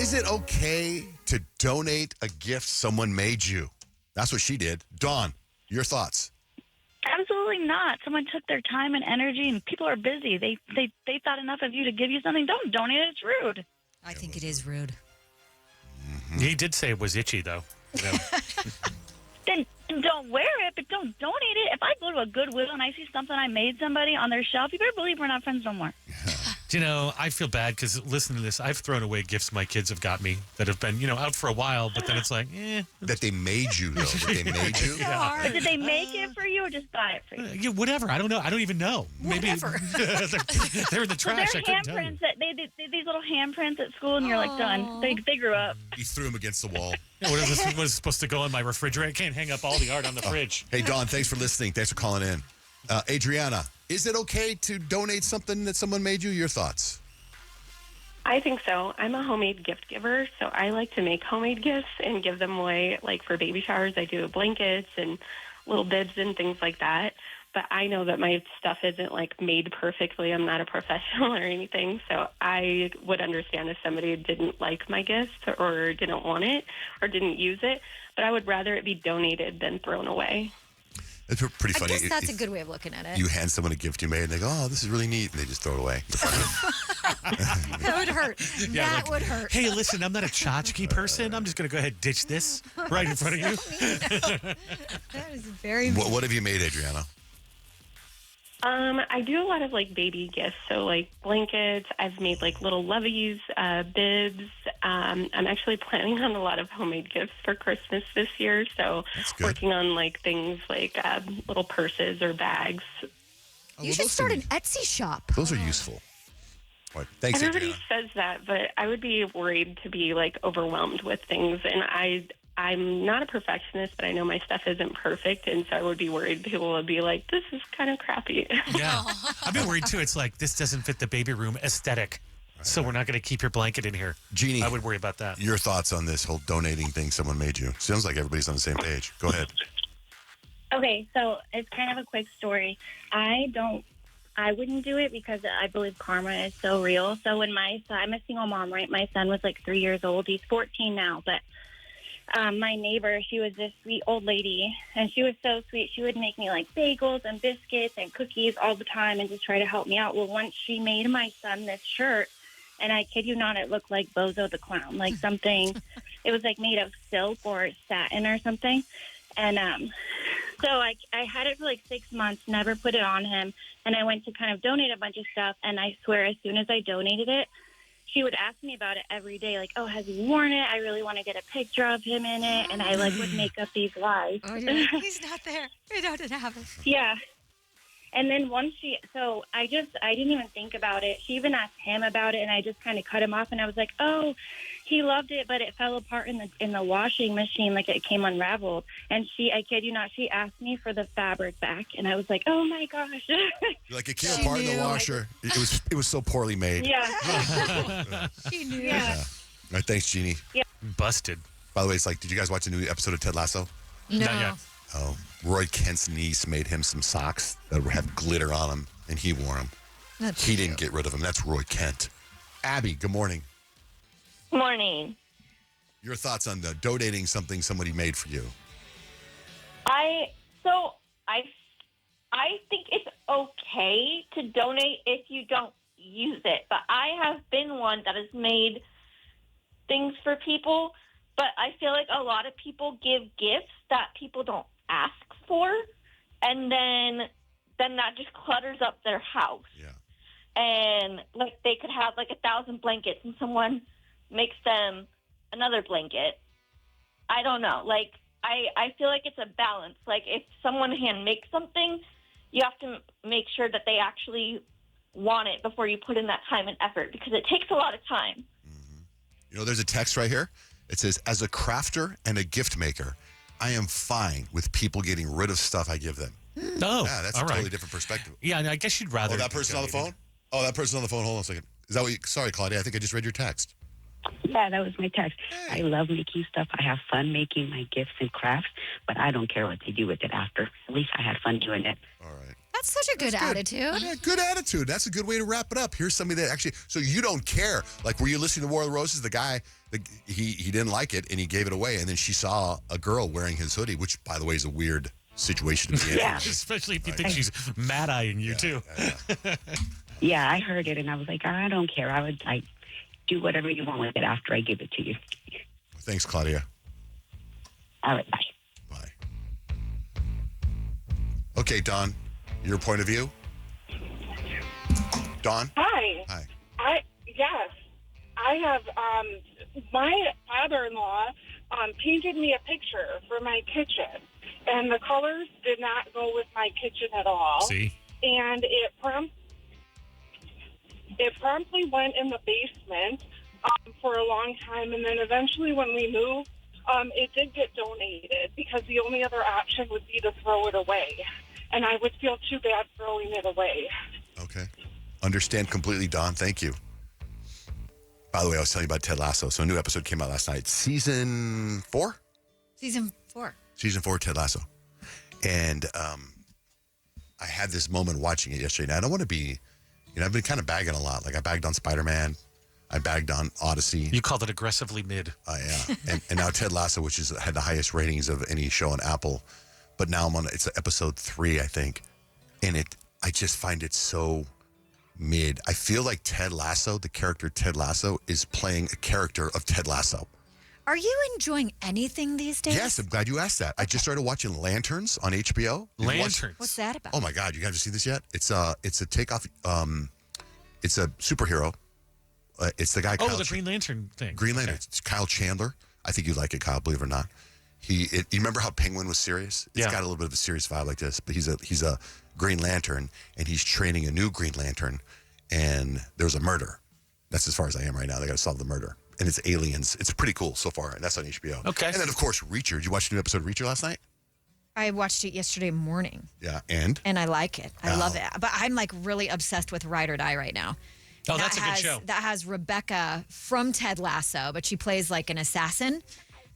Is it okay to donate a gift someone made you? That's what she did. Dawn, your thoughts? Absolutely not. Someone took their time and energy, and people are busy. They thought enough of you to give you something. Don't donate it. It's rude. I think it is rude. He did say it was itchy, though. You know. Then don't wear it, but don't donate it. If I go to a Goodwill and I see something I made somebody on their shelf, you better believe we're not friends no more. You know, I feel bad because listen to this. I've thrown away gifts my kids have got me that have been, out for a while, but then it's like, That they made you, though. That they made you? But did they make it for you or just buy it for you? Yeah, whatever. I don't know. I don't even know. Whatever. Maybe they're in the trash. Well, I couldn't tell you. handprints that they did these little handprints at school, and you're like done. They grew up. He threw him against the wall. Yeah, what is this? What is supposed to go in my refrigerator? I can't hang up all the art on the fridge. Hey, Dawn, thanks for listening. Thanks for calling in. Adriana, is it okay to donate something that someone made you? Your thoughts? I think so. I'm a homemade gift giver, so I like to make homemade gifts and give them away. Like for baby showers, I do blankets and little bibs and things like that. But I know that my stuff isn't like made perfectly. I'm not a professional or anything, so I would understand if somebody didn't like my gift or didn't want it or didn't use it. But I would rather it be donated than thrown away. It's pretty I funny. guess that's a good way of looking at it. You hand someone a gift you made, and they go, "Oh, this is really neat," and they just throw it away. That would hurt. That would hurt. Hey, listen, I'm not a tchotchke person. I'm just going to go ahead and ditch this right in front of you. That is very What have you made, Adriana? I do a lot of like baby gifts, so like blankets. I've made like little loveys, bibs. I'm actually planning on a lot of homemade gifts for Christmas this year, so good. working on like things like little purses or bags. You should start an Etsy shop. Those are useful. All right, thanks, Everybody Adriana. says that, but I would be worried to be like overwhelmed with things, and I'm not a perfectionist, but I know my stuff isn't perfect, and so I would be worried people would be like, this is kind of crappy. Yeah. I've been worried, too. It's like, this doesn't fit the baby room aesthetic, so we're not going to keep your blanket in here. Jeannie, I would worry about that. your thoughts on this whole donating thing someone made you? Sounds like everybody's on the same page. Go ahead. Okay, so it's kind of a quick story. I wouldn't do it because I believe karma is so real. So when I'm a single mom, right? My son was like 3 years old. He's 14 now, but my neighbor, she was this sweet old lady, and she was so sweet. She would make me like bagels and biscuits and cookies all the time and just try to help me out. Well, once she made my son this shirt, and I kid you not, it looked like Bozo the Clown, like something, it was like made of silk or satin or something. And so I had it for like 6 months, never put it on him. And I went to kind of donate a bunch of stuff. And I swear, as soon as I donated it, she would ask me about it every day. Like, oh, has he worn it? I really want to get a picture of him in it. And I would make up these lies. Oh, he's not there. We don't have him. Yeah. And then once I didn't even think about it. She even asked him about it, and I just kind of cut him off. And I was like, oh, he loved it, but it fell apart in the washing machine, like it came unraveled. And I kid you not, she asked me for the fabric back, and I was like, oh my gosh. Like, it came apart in the washer. It was so poorly made. Yeah. She knew. Yeah. All right, thanks, Jeannie. Busted. By the way, it's like, did you guys watch a new episode of Ted Lasso? No. Not yet. Oh, Roy Kent's niece made him some socks that have glitter on them, and he wore them. That's He didn't get rid of them. That's Roy Kent. Abby, good morning. Morning. Your thoughts on the donating something somebody made for you? I think it's okay to donate if you don't use it, but I have been one that has made things for people, but I feel like a lot of people give gifts that people don't ask for, and then that just clutters up their house. Yeah. And like they could have like 1,000 blankets and someone makes them another blanket. I don't know. Like I feel like it's a balance. Like if someone hand makes something, you have to make sure that they actually want it before you put in that time and effort, because it takes a lot of time. Mm-hmm. You know, there's a text right here. It says, as a crafter and a gift maker, I am fine with people getting rid of stuff I give them. Oh, Yeah, that's all a right. totally different perspective. Yeah, and I guess you'd rather. Oh, that person on the phone? Oh, that person on the phone. Hold on a second. Is that what you... Sorry, Claudia. I think I just read your text. Yeah, that was my text. I love making stuff. I have fun making my gifts and crafts, but I don't care what they do with it after. At least I had fun doing it. All right. That's such a good attitude. Yeah, good attitude. That's a good way to wrap it up. Here's somebody that actually, so you don't care. Like, were you listening to War of the Roses? The guy, he didn't like it and he gave it away. And then she saw a girl wearing his hoodie, which, by the way, is a weird situation to be in. Yeah. Especially if you think she's mad-eyeing you, too. Yeah, I heard it, and I was like, I don't care. I would like do whatever you want with it after I give it to you. Thanks, Claudia. All right, bye. Bye. Okay, Don, your point of view? Don? Hi. Hi. Yes. I have my father-in-law painted me a picture for my kitchen, and the colors did not go with my kitchen at all. See? And it promptly went in the basement for a long time, and then eventually when we moved, it did get donated because the only other option would be to throw it away, and I would feel too bad throwing it away. Okay. Understand completely, Don. Thank you. By the way, I was telling you about Ted Lasso. So a new episode came out last night. Season 4? Season 4. Season 4, Ted Lasso. And I had this moment watching it yesterday. Now, I don't want to be, I've been kind of bagging a lot. Like, I bagged on Spider-Man. I bagged on Odyssey. You called it aggressively mid. Yeah. and now Ted Lasso, which had the highest ratings of any show on Apple. But now it's episode 3, I think. And I just find it so mid. I feel like Ted Lasso, the character Ted Lasso, is playing a character of Ted Lasso. Are you enjoying anything these days? Yes, I'm glad you asked that. I just started watching Lanterns on HBO. Lanterns? What's that about? Oh my God, you guys have seen this yet? It's a takeoff. It's a superhero. It's the guy. The Green Lantern thing. Green Lantern. Okay. It's Kyle Chandler. I think you like it, Kyle. Believe it or not. You remember how Penguin was serious? It's got a little bit of a serious vibe like this, but he's a Green Lantern, and he's training a new Green Lantern, and there's a murder. That's as far as I am right now. They got to solve the murder, and it's aliens. It's pretty cool so far, and that's on HBO. Okay. And then of course Reacher. Did you watch the new episode of Reacher last night? I watched it yesterday morning. Yeah, and I like it. I love it. But I'm like really obsessed with Ride or Die right now. Oh, that's a good show. That has Rebecca from Ted Lasso, but she plays like an assassin.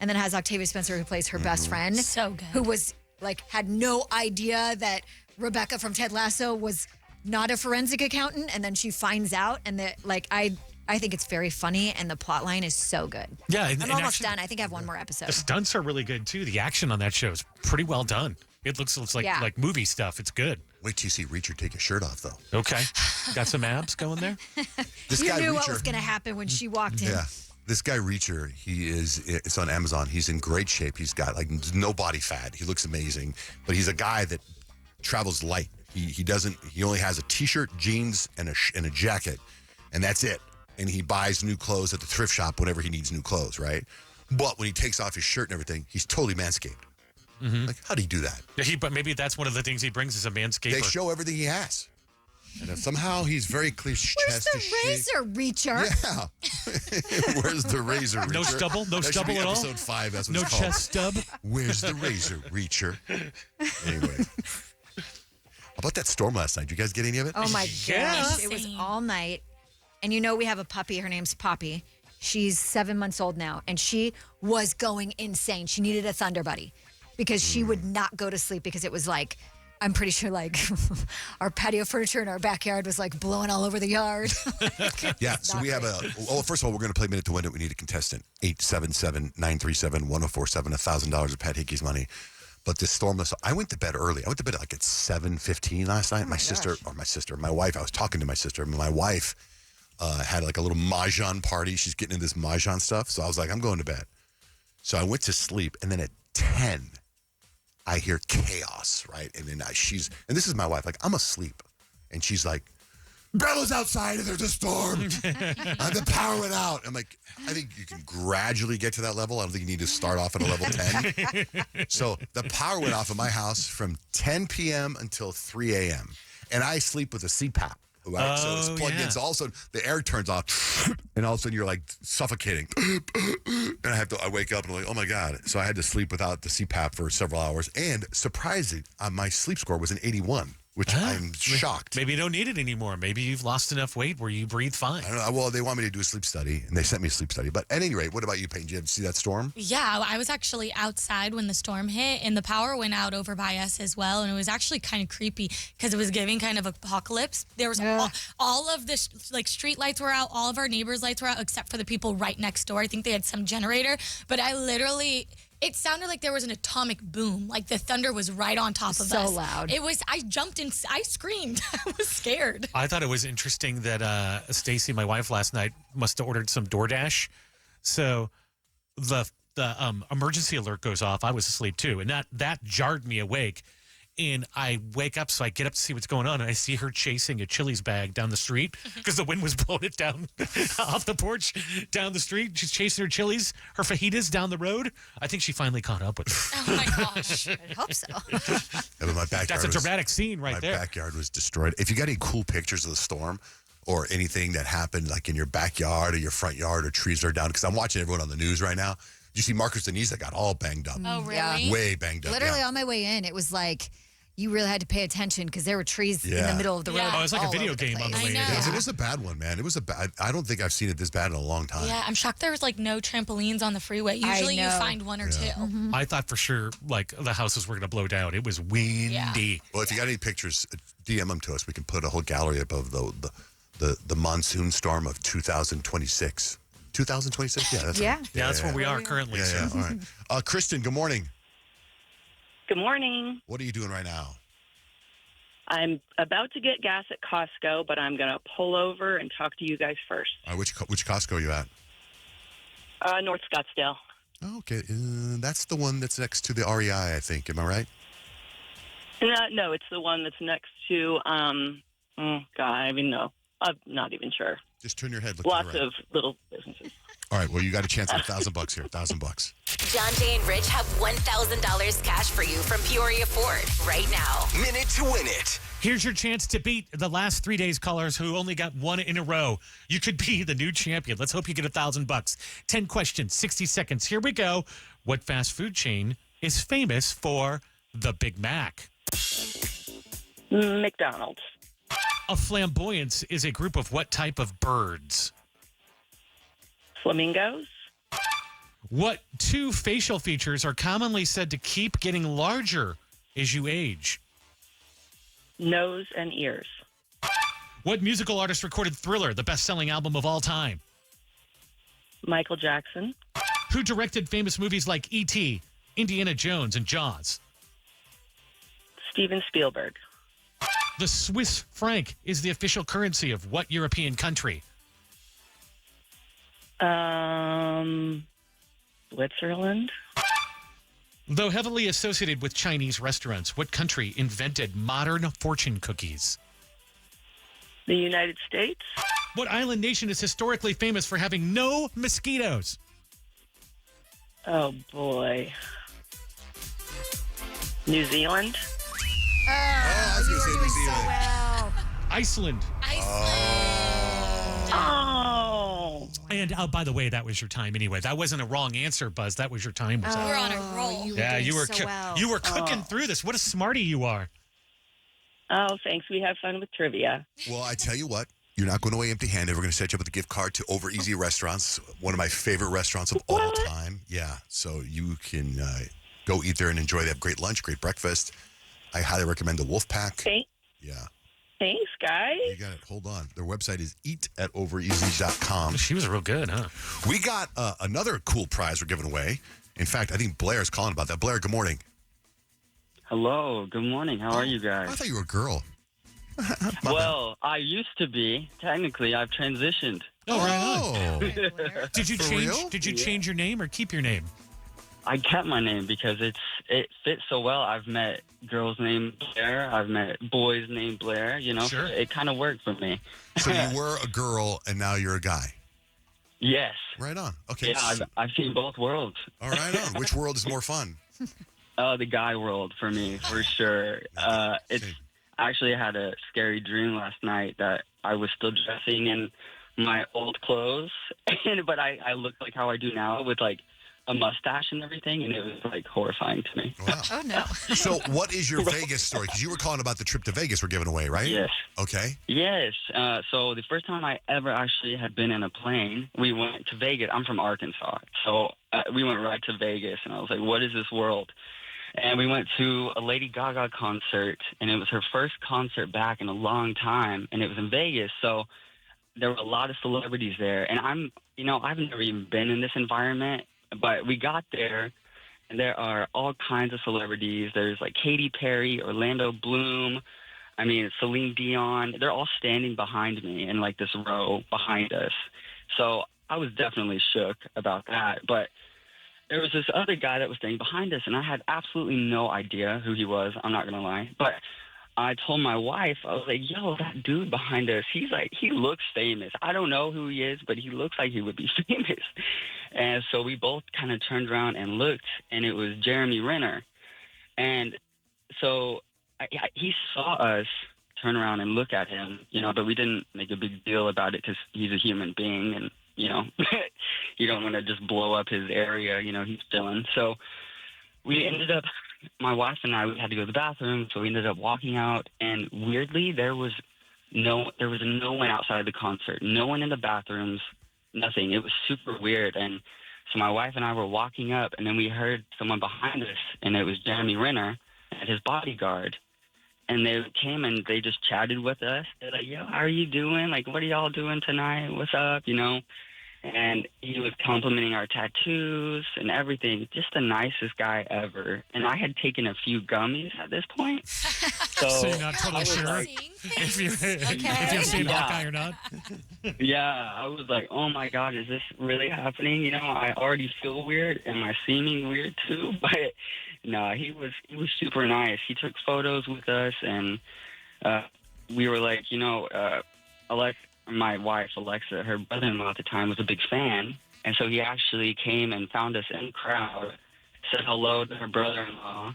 And then it has Octavia Spencer, who plays her best friend. So good. Who was like, had no idea that Rebecca from Ted Lasso was not a forensic accountant. And then she finds out. And that, like, I think it's very funny. And the plot line is so good. Yeah. I'm almost done. I think I have one more episode. The stunts are really good, too. The action on that show is pretty well done. It looks like movie stuff. It's good. wait till you see Reacher take his shirt off, though. Okay. Got some abs going there? This You guy knew Reacher, what was going to happen when she walked in. Yeah. This guy Reacher, it's on Amazon. He's in great shape. He's got like no body fat. He looks amazing, but he's a guy that travels light. He only has a t-shirt, jeans, and a jacket, and that's it. And he buys new clothes at the thrift shop whenever he needs new clothes, right? But when he takes off his shirt and everything, he's totally manscaped. Mm-hmm. Like, how do you do that? Yeah, but maybe that's one of the things he brings is a manscaper. They show everything he has. And if somehow he's very clear Where's chest. the razor, Reacher? Yeah. Where's the razor, Reacher? No stubble? No That should stubble be at all? Episode 5, that's what No it's called. chest stub? Where's the razor, Reacher? Anyway. How about that storm last night? Did you guys get any of it? Oh my Yeah. gosh. It was all night. And we have a puppy. Her name's Poppy. She's 7 months old now. And she was going insane. She needed a Thunder Buddy because she would not go to sleep because it was like, I'm pretty sure like our patio furniture in our backyard was like blowing all over the yard. Yeah, so we have first of all, we're going to play Minute to Win It. We need a contestant. 877-937-1047, $1,000 of Pat Hickey's money. But this storm, I went to bed early. I went to bed at like at 7:15 last night. My wife, I was talking to my sister. My wife had like a little Mahjong party. She's getting into this Mahjong stuff. So I was like, I'm going to bed. So I went to sleep. And then at 10, I hear chaos, right? And then and this is my wife, like, I'm asleep. And she's like, Bella's outside and there's a storm. The power went out. I'm like, I think you can gradually get to that level. I don't think you need to start off at a level 10. So the power went off in my house from 10 p.m. until 3 a.m. And I sleep with a CPAP. Right? So it's plugged in. So all of a sudden the air turns off and all of a sudden you're like suffocating. And I wake up and I'm like, oh my God. So I had to sleep without the CPAP for several hours. And surprising, my sleep score was an 81. which I'm shocked. Maybe you don't need it anymore. Maybe you've lost enough weight where you breathe fine. I don't know. Well, they want me to do a sleep study, and they sent me a sleep study. But at any rate, what about you, Peyton? Did you see that storm? Yeah, I was actually outside when the storm hit, and the power went out over by us as well, and it was actually kind of creepy because it was giving kind of apocalypse. There was all of the street lights were out, all of our neighbors' lights were out, except for the people right next door. I think they had some generator, but it sounded like there was an atomic boom. Like the thunder was right on top of us. So loud. It was. I jumped and I screamed. I was scared. I thought it was interesting that Stacy, my wife, last night must have ordered some DoorDash. So the emergency alert goes off. I was asleep too, and that jarred me awake. And I wake up, so I get up to see what's going on, and I see her chasing a Chili's bag down the street because the wind was blowing it down off the porch down the street. She's chasing her Chili's, her fajitas down the road. I think she finally caught up with her. Oh my gosh! I hope so. Yeah, but my backyard That's a dramatic scene right there. My backyard was destroyed. If you got any cool pictures of the storm or anything that happened, like in your backyard or your front yard or trees that are down, because I'm watching everyone on the news right now. You see Marcus Denise that got all banged up. Oh really? Yeah. Way banged up. Literally on my way in, it was like you really had to pay attention because there were trees in the middle of the road. Yeah. Oh, it's like a all video over the game on the place. way in. I know. It was a bad one, man. It was a bad. I don't think I've seen it this bad in a long time. Yeah, I'm shocked there was like no trampolines on the freeway. Usually you know. find one or two. I thought for sure like the houses were going to blow down. It was windy. Yeah. Well, if you got any pictures, DM them to us. We can put a whole gallery above the monsoon storm of 2026. 2026? Yeah, that's Yeah. right. Yeah, that's where we are currently. Yeah, so. yeah. All right. Kristen, good morning. Good morning. What are you doing right now? I'm about to get gas at Costco, but I'm going to pull over and talk to you guys first. Which Costco are you at? North Scottsdale. Oh, okay. That's the one that's next to the REI, I think. Am I right? No, it's the one that's next to, no. I'm not even sure. Just turn your head. Look Lots to the right. of little businesses. All right. Well, you got a chance at $1,000 here. $1,000. John Jay and Rich have $1,000 cash for you from Peoria Ford right now. Minute to win it. Here's your chance to beat the last 3 days callers who only got one in a row. You could be the new champion. Let's hope you get $1,000. 10 questions, 60 seconds. Here we go. What fast food chain is famous for the Big Mac? McDonald's. A flamboyance is a group of what type of birds? Flamingos. What two facial features are commonly said to keep getting larger as you age? Nose and ears. What musical artist recorded Thriller, the best-selling album of all time? Michael Jackson. Who directed famous movies like E.T., Indiana Jones, and Jaws? Steven Spielberg. The Swiss franc is the official currency of what European country? Switzerland. Though heavily associated with Chinese restaurants, what country invented modern fortune cookies? The United States. What island nation is historically famous for having no mosquitoes? Oh, boy. New Zealand. I was going to say New Zealand. Well. Iceland. Oh. And by the way, that was your time anyway. That wasn't a wrong answer, Buzz. That was your time. Was up. We're on a roll. Yeah, you were so well. you were cooking through this. What a smarty you are. Oh, thanks. We have fun with trivia. Well, I tell you what. You're not going away empty-handed. We're going to set you up with a gift card to Over Easy Restaurants, one of my favorite restaurants of all time. Yeah, so you can go eat there and enjoy. They have great lunch, great breakfast. I highly recommend the Wolf Pack. Yeah. Thanks, guys. You got it. Hold on. Their website is eat@overeasy.com. She was real good, huh? We got another cool prize we're giving away. In fact, I think Blair's calling about that. Blair, good morning. Hello. Good morning. How are you guys? I thought you were a girl. Well, I used to be. Technically, I've transitioned. Oh, right on. Did you For change? real? Did you change your name or keep your name? I kept my name because it fits so well. I've met girls named Blair. I've met boys named Blair. You know, Sure. It kind of worked for me. So you were a girl and now you're a guy. Yes. Right on. Okay. Yeah, I've seen both worlds. All right on. Which world is more fun? The guy world for me, for sure. It's actually, I had a scary dream last night that I was still dressing in my old clothes, but I looked like how I do now with like a mustache and everything, and it was like horrifying to me. Wow. Oh, no. So what is your Vegas story? Because you were calling about the trip to Vegas we're giving away, right? Yes. Okay. Yes. So the first time I ever actually had been in a plane, we went to Vegas. I'm from Arkansas. So we went right to Vegas, and I was like, what is this world? And we went to a Lady Gaga concert, and it was her first concert back in a long time, and it was in Vegas. So there were a lot of celebrities there. And I've never even been in this environment, but we got there, and there are all kinds of celebrities. There's like Katy Perry, Orlando Bloom, Celine Dion. They're all standing behind me in like this row behind us. So I was definitely shook about that. But there was this other guy that was standing behind us, and I had absolutely no idea who he was. I'm not going to lie. But I told my wife, I was like, yo, that dude behind us, he looks famous. I don't know who he is, but he looks like he would be famous. And so we both kind of turned around and looked, and it was Jeremy Renner. And so he saw us turn around and look at him, but we didn't make a big deal about it because he's a human being, and, you don't want to just blow up his area, he's chilling. So we ended up, my wife and I, we had to go to the bathroom, so we ended up walking out, and weirdly, there was no one outside the concert, no one in the bathrooms, nothing. It was super weird. And so my wife and I were walking up, and then we heard someone behind us, and it was Jeremy Renner and his bodyguard. And they came and they just chatted with us. They're like, yo, how are you doing? Like, what are y'all doing tonight? What's up? And he was complimenting our tattoos and everything. Just the nicest guy ever. And I had taken a few gummies at this point. So you're not totally sure if you've seen Hawkeye or not? Yeah, I was like, oh my God, is this really happening? I already feel weird. Am I seeming weird too? But no, he was super nice. He took photos with us, and we were like, my wife, Alexa, her brother-in-law at the time, was a big fan. And so he actually came and found us in the crowd, said hello to her brother-in-law,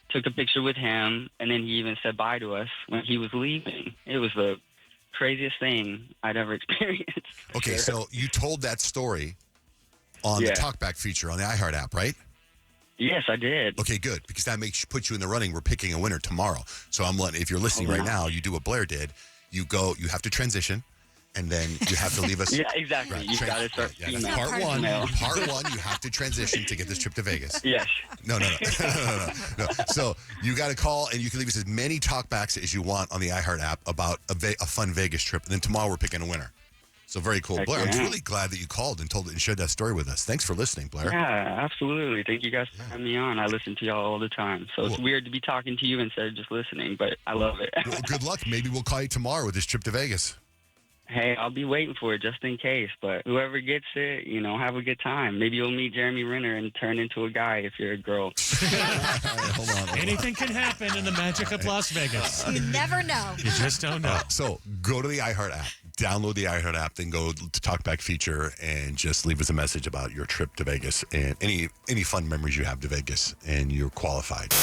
took a picture with him, and then he even said bye to us when he was leaving. It was the craziest thing I'd ever experienced. Okay, so you told that story on the TalkBack feature on the iHeart app, right? Yes, I did. Okay, good, because that put you in the running. We're picking a winner tomorrow. So if you're listening right now, you do what Blair did. You have to transition. And then you have to leave us. Yeah, exactly. Right, you got to start. Yeah, that's part one. Part one, you have to transition to get this trip to Vegas. Yes. No. So you got to call, and you can leave us as many talkbacks as you want on the iHeart app about a fun Vegas trip. And then tomorrow we're picking a winner. So very cool. Heck Blair, yeah. I'm really glad that you called and shared that story with us. Thanks for listening, Blair. Yeah, absolutely. Thank you guys for having me on. I listen to y'all all the time. So it's weird to be talking to you instead of just listening, but I love it. Well, good luck. Maybe we'll call you tomorrow with this trip to Vegas. Hey, I'll be waiting for it just in case. But whoever gets it, have a good time. Maybe you'll meet Jeremy Renner and turn into a guy if you're a girl. Hold on. Anything can happen in the magic of Las Vegas. You never know. You just don't know. So go to the iHeart app, download the iHeart app, then go to TalkBack feature and just leave us a message about your trip to Vegas and any fun memories you have to Vegas, and you're qualified.